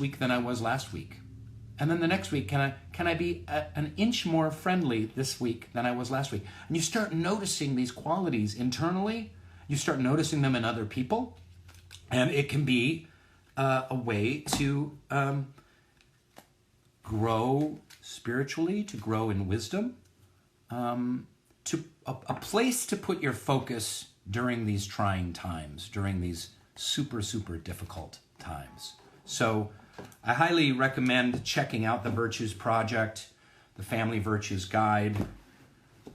week than I was last week? And then the next week, can I be an inch more friendly this week than I was last week? And you start noticing these qualities internally. You start noticing them in other people. And it can be a way to grow spiritually, to grow in wisdom, to a place to put your focus during these trying times, during these super, super difficult times. So I highly recommend checking out the Virtues Project, the Family Virtues Guide,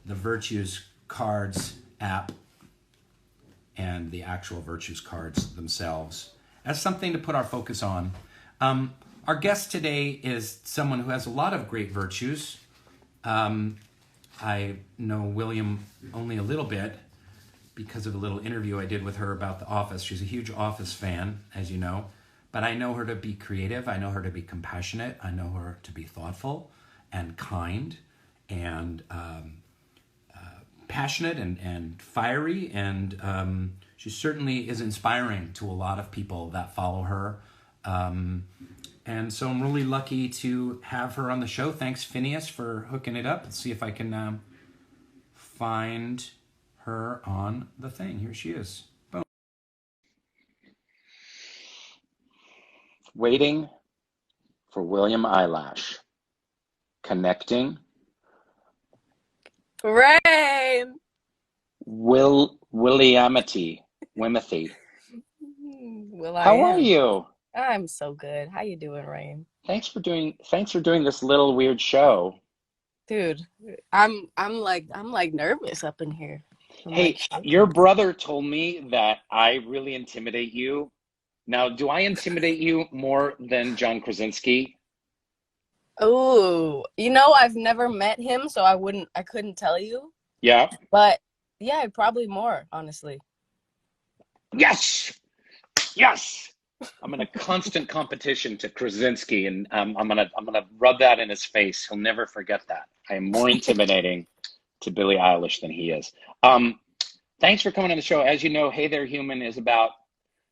the Virtues Cards app, and the actual Virtues Cards themselves as something to put our focus on. Our guest today is someone who has a lot of great virtues. I know William only a little bit because of a little interview I did with her about The Office. She's a huge Office fan, as you know. But I know her to be creative. I know her to be compassionate. I know her to be thoughtful and kind and passionate and fiery. And she certainly is inspiring to a lot of people that follow her. And so I'm really lucky to have her on the show. Thanks, Phineas, for hooking it up. Let's see if I can find her on the thing. Here she is. Boom. Waiting for William Eyelash. Connecting. Rainn! Williamity. Wimothy. How are you? I'm so good. How you doing, Rainn? Thanks for doing this little weird show. Dude, I'm like nervous up in here. Hey, your brother told me that I really intimidate you. Now, do I intimidate you more than John Krasinski? Oh, I've never met him, so I couldn't tell you. Yeah. But yeah, probably more, honestly. Yes. Yes. I'm in a constant competition to Krasinski, and I'm gonna rub that in his face. He'll never forget that. I am more intimidating to Billie Eilish than he is. Thanks for coming on the show. As you know, Hey There Human is about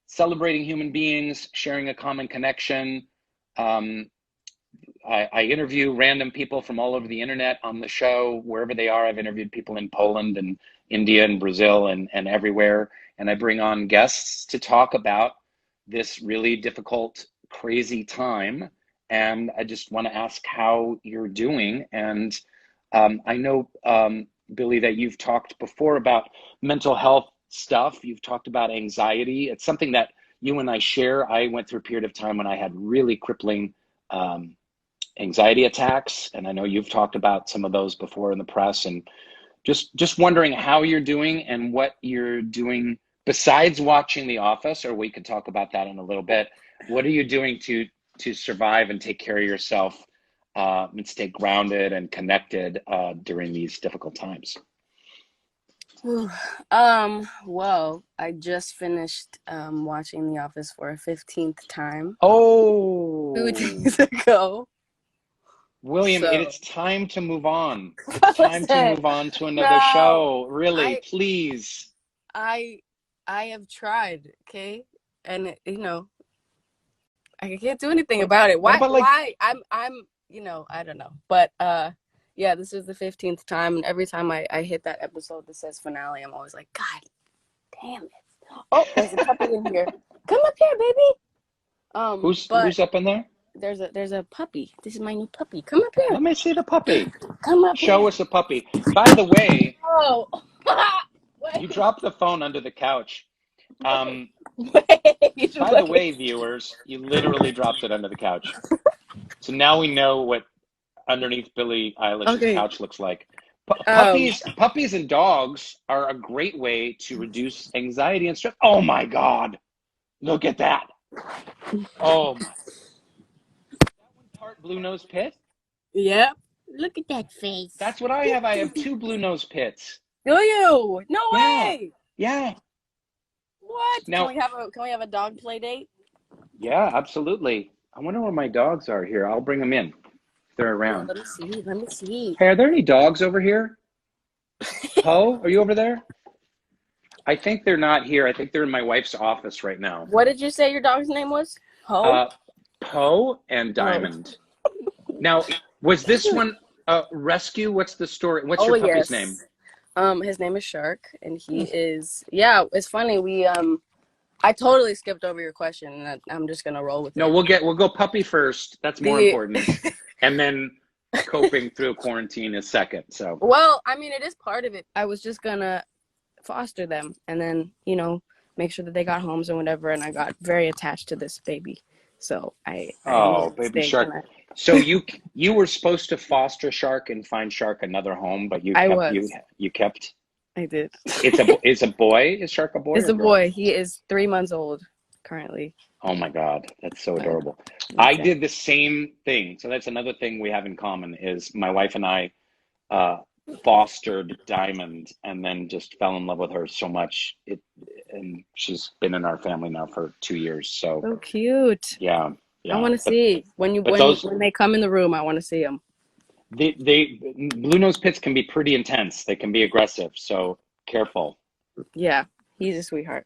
celebrating human beings, sharing a common connection. I interview random people from all over the internet on the show, wherever they are. I've interviewed people in Poland and India and Brazil and everywhere. And I bring on guests to talk about this really difficult, crazy time. And I just want to ask how you're doing. And I know, Billie, that you've talked before about mental health stuff. You've talked about anxiety. It's something that you and I share. I went through a period of time when I had really crippling anxiety attacks. And I know you've talked about some of those before in the press. And just wondering how you're doing and what you're doing besides watching The Office, or we could talk about that in a little bit. What are you doing to survive and take care of yourself and stay grounded and connected during these difficult times? Well, I just finished watching The Office for a 15th time. Oh, 2 days ago. William, it's time to move on. It's time to move on to another show. Really, please. I have tried, okay? And I can't do anything about it. Why I'm I don't know. But yeah, this is the 15th time, and every time I hit that episode that says finale, I'm always like, God damn it. Oh, there's a puppy in here. Come up here, baby. Who's up in there? There's a puppy. This is my new puppy. Come up here. Let me see the puppy. Come up Show here. us the puppy. By the way, you dropped the phone under the couch. By the way, viewers, you literally dropped it under the couch. So now we know what underneath Billie Eilish's couch looks like. Puppies and dogs are a great way to reduce anxiety and stress. Oh my God. Look at that. Oh my. Part blue nose pit? Yep. Look at that face. That's what I have. I have 2 blue nose pits. Do you? No way. Yeah. What? Now, can we have a dog play date? Yeah, absolutely. I wonder where my dogs are here. I'll bring them in if they're around. Let me see. Hey, are there any dogs over here? Poe, are you over there? I think they're not here. I think they're in my wife's office right now. What did you say your dog's name was? Poe? Poe and Diamond. Now, was this one rescue? What's the story? What's your puppy's name? His name is Shark, and he is, yeah, it's funny. I totally skipped over your question, and I'm just gonna roll with it. No, we'll go puppy first. That's more important. And then coping through quarantine is second. So, well, I mean, it is part of it. I was just gonna foster them and then, make sure that they got homes and whatever, and I got very attached to this baby. So baby Shark. So you were supposed to foster Shark and find Shark another home, but you kept. I did. It's a boy. Is Shark a boy? It's a boy. He is 3 months old currently. Oh my God, that's so adorable. I did the same thing. So that's another thing we have in common is my wife and I fostered Diamond and then just fell in love with her so much. And she's been in our family now for 2 years. So cute. Yeah. I want to see when they come in the room. I want to see them. Blue nose pits can be pretty intense. They can be aggressive. So careful. Yeah, he's a sweetheart.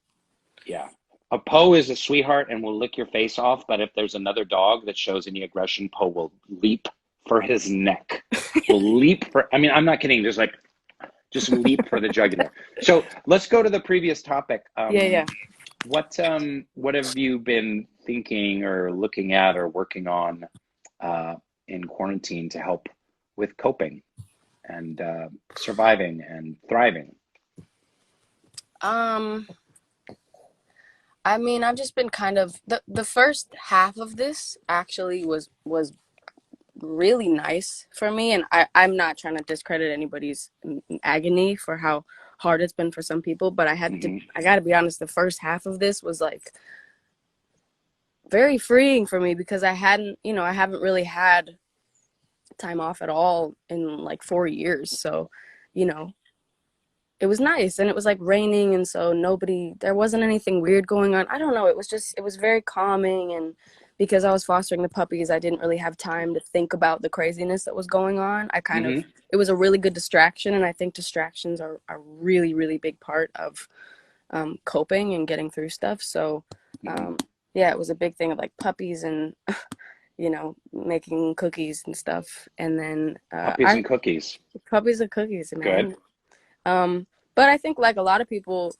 Yeah. A Poe is a sweetheart and will lick your face off, but if there's another dog that shows any aggression, Poe will leap for his neck. I'm not kidding, just leap for the jugular. So let's go to the previous topic. Yeah. What have you been thinking or looking at or working on in quarantine to help with coping and surviving and thriving? I mean, I've just been kind of the first half of this actually was really nice for me, and I'm not trying to discredit anybody's agony for how hard it's been for some people, but I gotta be honest, the first half of this was like very freeing for me because I haven't really had time off at all in like 4 years, so it was nice, and it was like raining, and so there wasn't anything weird going on. I don't know, it was very calming, and because I was fostering the puppies, I didn't really have time to think about the craziness that was going on. It was a really good distraction, and I think distractions are a really, really big part of coping and getting through stuff. So yeah, it was a big thing of like puppies and making cookies and stuff, and then puppies and cookies, man. Good. But I think like a lot of people,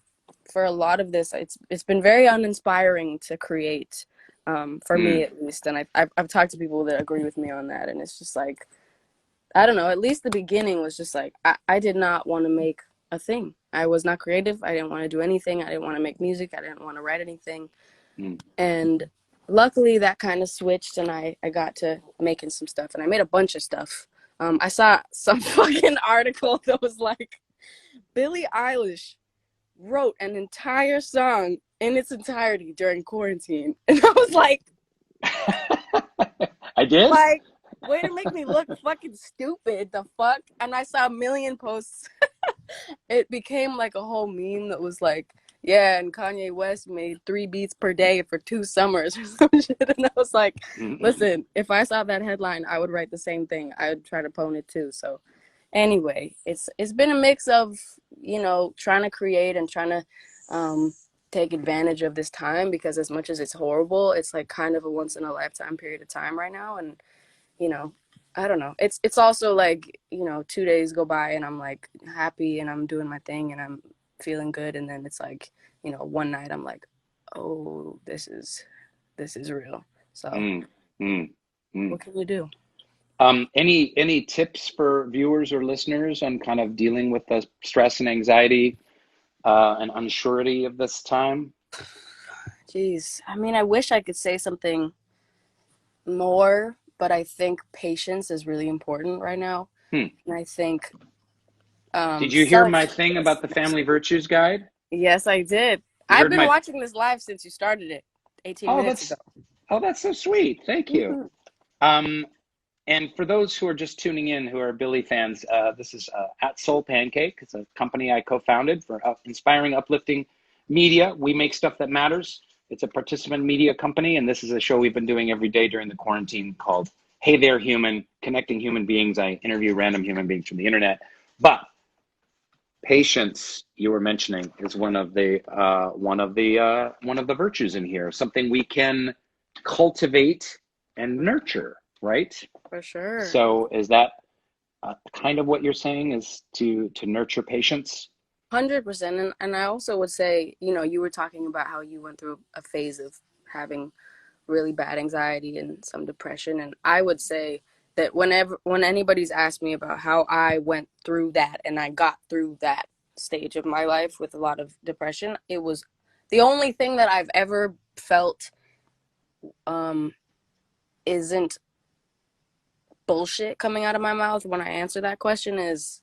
for a lot of this, it's been very uninspiring to create, for me at least. And I've talked to people that agree with me on that, and it's just like, I don't know, at least the beginning was just like, I did not want to make a thing. I was not creative. I didn't want to do anything. I didn't want to make music. I didn't want to write anything. And luckily that kind of switched, and I got to making some stuff, and I made a bunch of stuff. I saw some fucking article that was like, Billie Eilish wrote an entire song in its entirety during quarantine. And I was like, I did? Like, way to make me look fucking stupid, the fuck? And I saw a million posts. It became like a whole meme that was like, yeah, and Kanye West made 3 beats per day for 2 summers or some shit. And I was like, listen, if I saw that headline, I would write the same thing. I would try to pwn it too. So anyway, it's been a mix of, trying to create and trying to take advantage of this time, because as much as it's horrible, it's like kind of a once in a lifetime period of time right now. And, I don't know. It's also like, 2 days go by and I'm like happy and I'm doing my thing and I'm feeling good. And then it's like, one night I'm like, oh, this is real. So what can you do? Any tips for viewers or listeners on kind of dealing with the stress and anxiety and unsurety of this time? Jeez. I mean, I wish I could say something more, but I think patience is really important right now. And I think... did you hear my thing about the Family Virtues Guide? Yes, I did. I've been watching this live since you started it 18 minutes ago. Oh, that's so sweet. Thank you. And for those who are just tuning in, who are Billie fans, this is at soulpancake. It's a company I co-founded for inspiring, uplifting media. We make stuff that matters. It's a participant media company, and this is a show we've been doing every day during the quarantine called Hey There Human, connecting human beings. I interview random human beings from the internet. But patience, you were mentioning, is one of the virtues in here. Something we can cultivate and nurture, right? For sure. So is that kind of what you're saying, is to nurture patience? 100%. And I also would say, you know, you were talking about how you went through a phase of having really bad anxiety and some depression. And I would say that when anybody's asked me about how I went through that and I got through that stage of my life with a lot of depression, it was the only thing that I've ever felt isn't bullshit coming out of my mouth when I answer that question is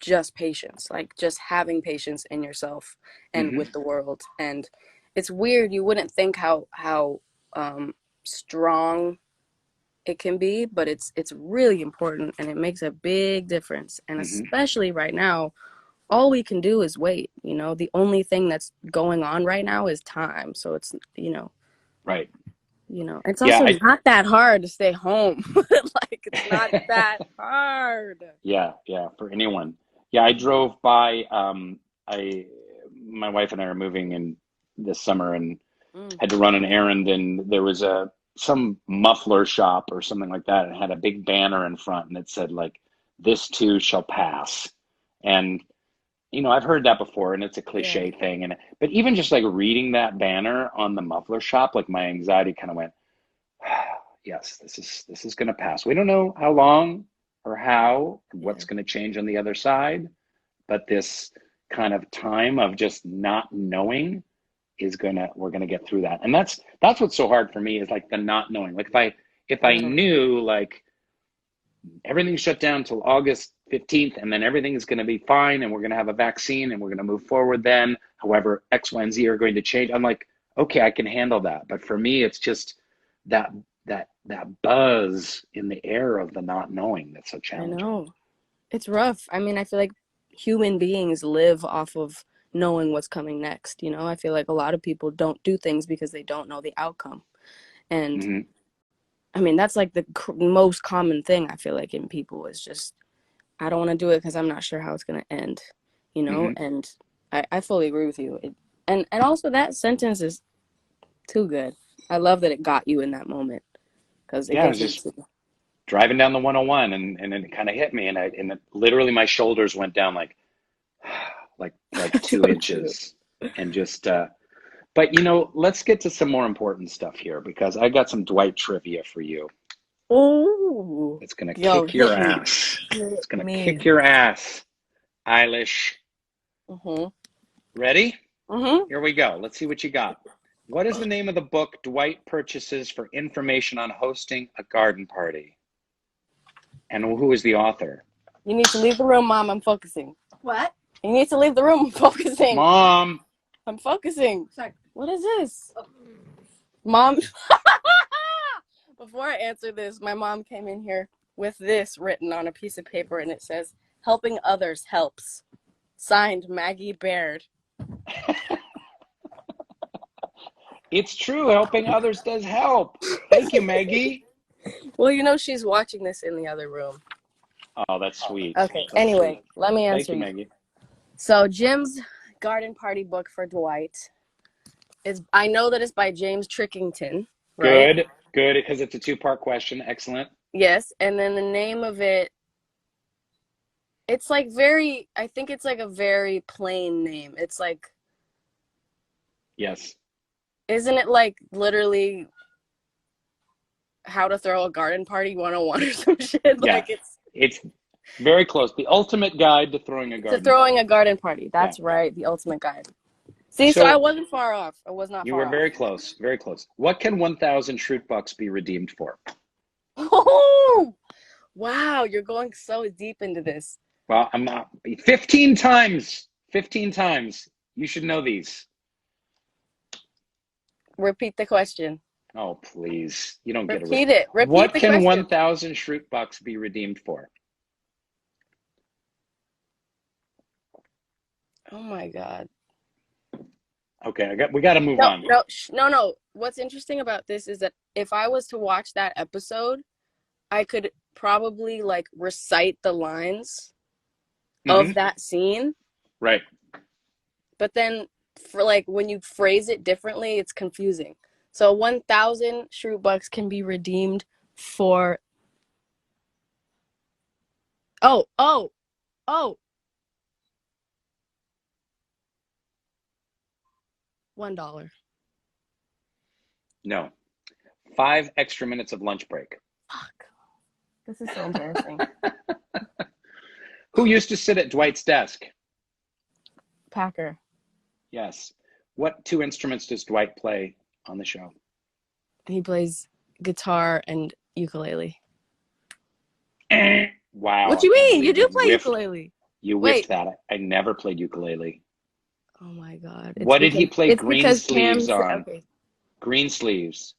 just patience, like just having patience in yourself and with the world. And it's weird, you wouldn't think how strong it can be, but it's really important, and it makes a big difference. And especially right now, all we can do is wait. You know, the only thing that's going on right now is time. So it's, you know, Right. You know, it's also not that hard to stay home. Like, it's not that hard. Yeah, for anyone. Yeah, I drove by. My wife and I are moving in this summer, and had to run an errand, and there was some muffler shop or something like that, and it had a big banner in front, and it said like, "This too shall pass." And you know, I've heard that before, and it's a cliche thing. But even just like reading that banner on the muffler shop, like my anxiety kind of went, yes, this is going to pass. We don't know how long or how, what's going to change on the other side, but this kind of time of just not knowing we're gonna get through that. And that's what's so hard for me, is like the not knowing. Like if I knew like everything's shut down till August 15th, and then everything is going to be fine, and we're going to have a vaccine, and we're going to move forward then. However, X, Y, and Z are going to change. I'm like, okay, I can handle that. But for me, it's just that buzz in the air of the not knowing that's so challenging. I know. It's rough. I mean, I feel like human beings live off of knowing what's coming next. You know, I feel like a lot of people don't do things because they don't know the outcome. And I mean, that's like the most common thing I feel like in people is just, I don't want to do it because I'm not sure how it's going to end, you know? And I fully agree with you. And also that sentence is too good. I love that it got you in that moment, because it I was just driving down the 101, and it kind of hit me, and literally my shoulders went down like 2 inches. And just but you know, let's get to some more important stuff here, because I got some Dwight trivia for you. Oh, it's gonna kick your ass. It's gonna kick your ass, Eilish. Ready? Here we go. Let's see what you got. What is the name of the book Dwight purchases for information on hosting a garden party? And who is the author? You need to leave the room, Mom. I'm focusing. What? You need to leave the room. I'm focusing. Mom! I'm focusing. Sorry. What is this? Oh. Mom. Before I answer this, my mom came in here with this written on a piece of paper, and it says, "Helping others helps." Signed, Maggie Baird. It's true. Helping others does help. Thank you, Maggie. Well, you know, she's watching this in the other room. Oh, that's sweet. Okay. That's anyway, sweet. Let me answer you, Maggie. So Jim's garden party book for Dwight is, I know that it's by James Trickington, right? Good, because it's a 2-part question. Excellent. Yes, and then the name of it, it's like I think it's like a very plain name. It's like, yes. Isn't it like literally How to Throw a Garden Party 101 or some shit? Yeah, like it's very close. The ultimate guide to throwing a garden party. That's right, the ultimate guide. See, so I wasn't far off. I was not far off. You were very close, very close. What can 1,000 Shroot Bucks be redeemed for? Oh, wow, you're going so deep into this. Well, I'm not. 15 times. 15 times. You should know these. Repeat the question. Oh, please. You don't get Repeat it. Repeat what the can question. 1,000 Shroot Bucks be redeemed for? Oh my God. Okay, we got to move on. No. What's interesting about this is that if I was to watch that episode, I could probably like recite the lines of that scene. Right. But then for like when you phrase it differently, it's confusing. So 1,000 Shroot Bucks can be redeemed for oh $1. No. 5 extra minutes of lunch break. Fuck. This is so embarrassing. Who used to sit at Dwight's desk? Packer. Yes. What 2 instruments does Dwight play on the show? He plays guitar and ukulele. Wow. What you mean? You do play ukulele. You whiffed that. I never played ukulele. Oh my God. What did he play green sleeves Pam on? okay. Green sleeves.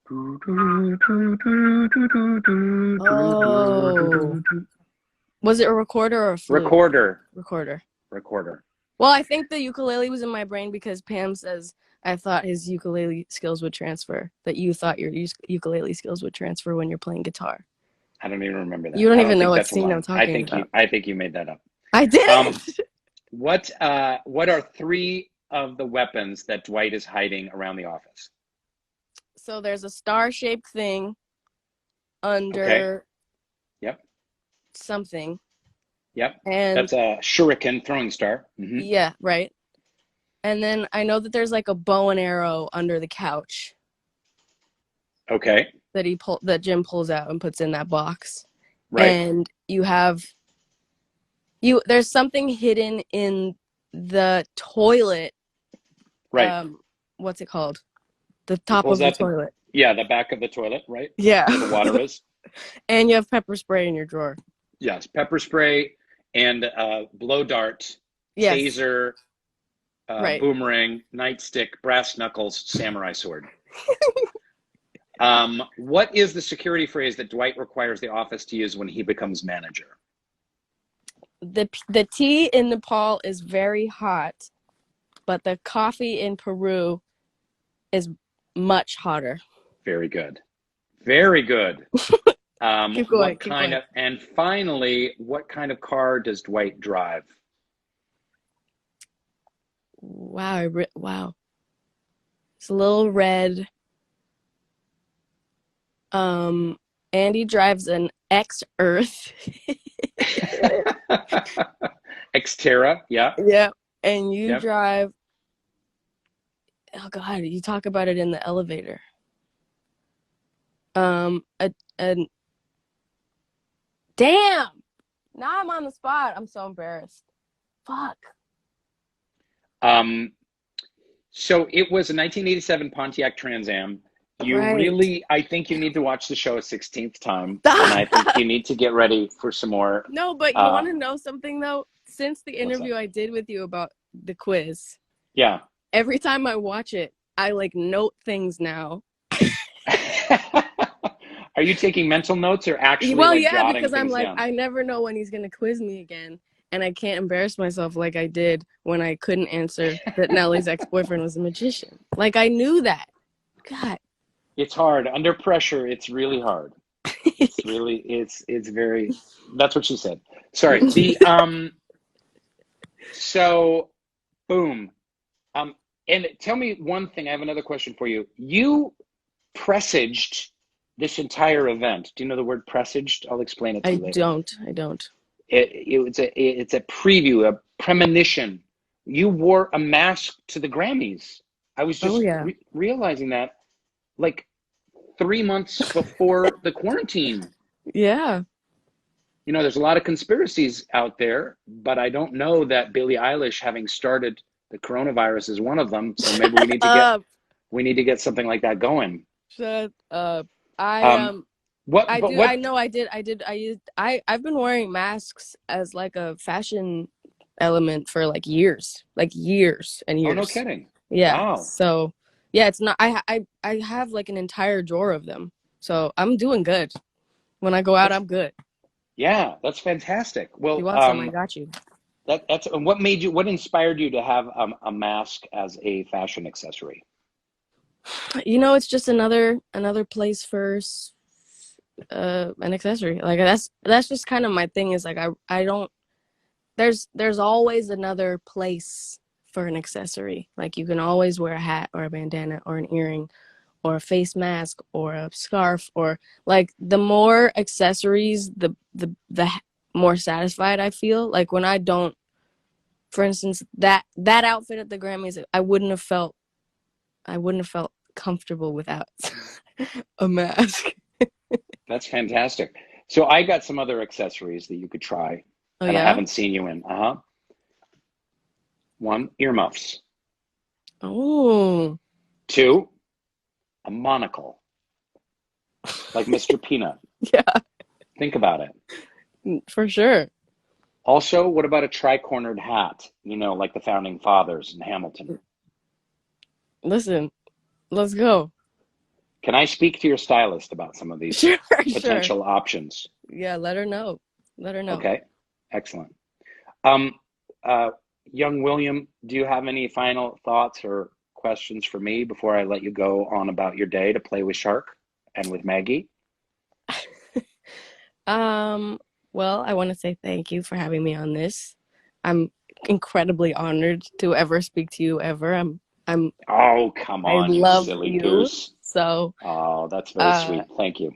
Oh. Was it a recorder or a flute? Recorder. Well, I think the ukulele was in my brain because Pam says I thought his ukulele skills would transfer. That you thought your ukulele skills would transfer when you're playing guitar. I don't even remember that. You don't even know what scene I'm talking about. I think you made that up. I didn't. What are 3 of the weapons that Dwight is hiding around the office? So there's a star-shaped thing under Okay. Yep. something. Yep. And that's a shuriken throwing star. Mm-hmm. Yeah, right. And then I know that there's like a bow and arrow under the couch. Okay. That Jim pulls out and puts in that box. Right. And there's something hidden in the toilet. Right. What's it called? The top of the toilet. The back of the toilet, right? Yeah. Where the water is. And you have pepper spray in your drawer. Yes, pepper spray and blow dart, yes. taser, right. boomerang, nightstick, brass knuckles, samurai sword. What is the security phrase that Dwight requires the office to use when he becomes manager? The tea in Nepal is very hot, but the coffee in Peru is much hotter. Very good. Very good. Keep going. And finally, what kind of car does Dwight drive? Wow. Wow. It's a little red. Andy drives an X-Earth. Xterra, yeah. Yeah. And you drive, oh God, you talk about it in the elevator. Damn! Now I'm on the spot. I'm so embarrassed. Fuck. So it was a 1987 Pontiac Trans Am. I think you need to watch the show a 16th time. And I think you need to get ready for some more. No, but you want to know something though? Since the interview I did with you about the quiz. Yeah. Every time I watch it, I note things now. Are you taking mental notes or actually jotting because I'm down? I never know when he's going to quiz me again. And I can't embarrass myself like I did when I couldn't answer that Nellie's ex-boyfriend was a magician. I knew that. God. It's hard. Under pressure, it's really hard. It's very, that's what she said. Sorry. So, boom. And tell me one thing. I have another question for you. You presaged this entire event. Do you know the word presaged? I'll explain it to you later. I don't. It's a preview, a premonition. You wore a mask to the Grammys. I was just realizing that 3 months before the quarantine. Yeah. There's a lot of conspiracies out there, but I don't know that Billie Eilish, having started the coronavirus, is one of them. So maybe we need to get something like that going. Shut up. I've been wearing masks as a fashion element for years and years. Oh, no kidding. Yeah. Wow. So yeah, it's not, I have an entire drawer of them. So I'm doing good. When I go out, I'm good. Yeah, that's fantastic. Well, you want some? I got you. That's what inspired you to have a mask as a fashion accessory? It's just another place for an accessory. That's just kind of my thing is I don't, there's always another place for an accessory. Like, you can always wear a hat or a bandana or an earring or a face mask or a scarf, or like, the more accessories, the more satisfied I feel. Like, when I don't, for instance, that outfit at the Grammys, I wouldn't have felt comfortable without a mask. That's fantastic. So I got some other accessories that you could try, Oh, and I yeah? haven't seen you in. One, earmuffs. Oh, 2, a monocle, like Mr. Peanut. yeah, Think about it. for sure. Also, what about a tri-cornered hat? You know, like the founding fathers in Hamilton. Listen, let's go. Can I speak to your stylist about some of these Sure, sure. potential options? Yeah, let her know. Let her know. Okay, excellent. Young William, do you have any final thoughts or questions for me before I let you go on about your day to play with Shark and with Maggie? Well, I want to say thank you for having me on this. I'm incredibly honored to ever speak to you ever. Oh, come I on, you love silly you. goose. So, Oh, that's very sweet. Thank you.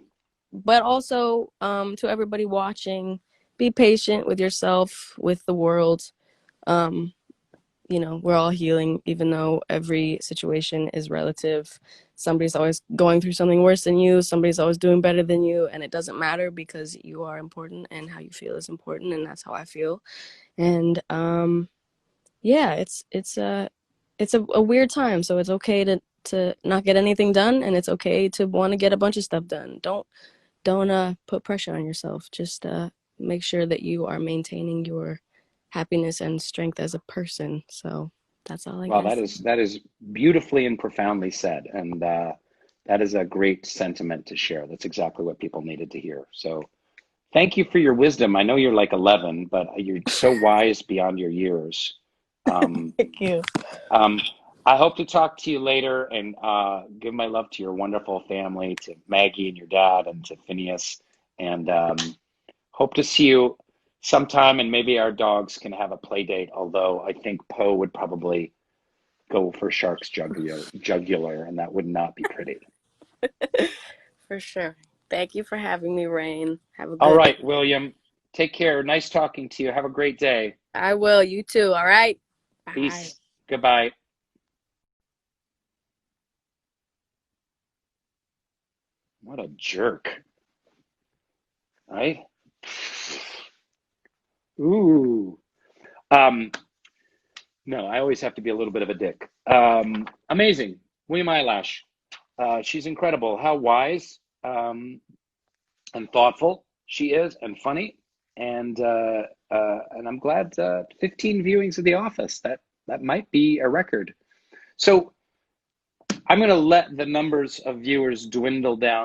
but also, to everybody watching, be patient with yourself, with the world. You know, we're all healing, even though every situation is relative. Somebody's always going through something worse than you. Somebody's always doing better than you. And it doesn't matter, because you are important and how you feel is important. And that's how I feel. And yeah, it's a weird time. So it's okay to not get anything done. And it's okay to want to get a bunch of stuff done. Don't put pressure on yourself. Just make sure that you are maintaining your happiness and strength as a person. So that's all I Well, guess. that is beautifully and profoundly said, and that is a great sentiment to share. That's exactly what people needed to hear. So, thank you for your wisdom. I know you're like 11, but you're so wise beyond your years. Thank you. I hope to talk to you later, and give my love to your wonderful family, to Maggie and your dad, and to Phineas, and hope to see you sometime, and maybe our dogs can have a play date, although I think Poe would probably go for Shark's jugular, and that would not be pretty. For sure. Thank you for having me, Rainn. Have a All good. right, William, take care. Nice talking to you. Have a great day. I will. You too. All right. Bye. Peace. Goodbye. What a jerk. Right? Ooh. No, I always have to be a little bit of a dick. Amazing. William Eyelash. She's incredible. How wise and thoughtful she is, and funny. And I'm glad 15 viewings of The Office. That might be a record. So I'm going to let the numbers of viewers dwindle down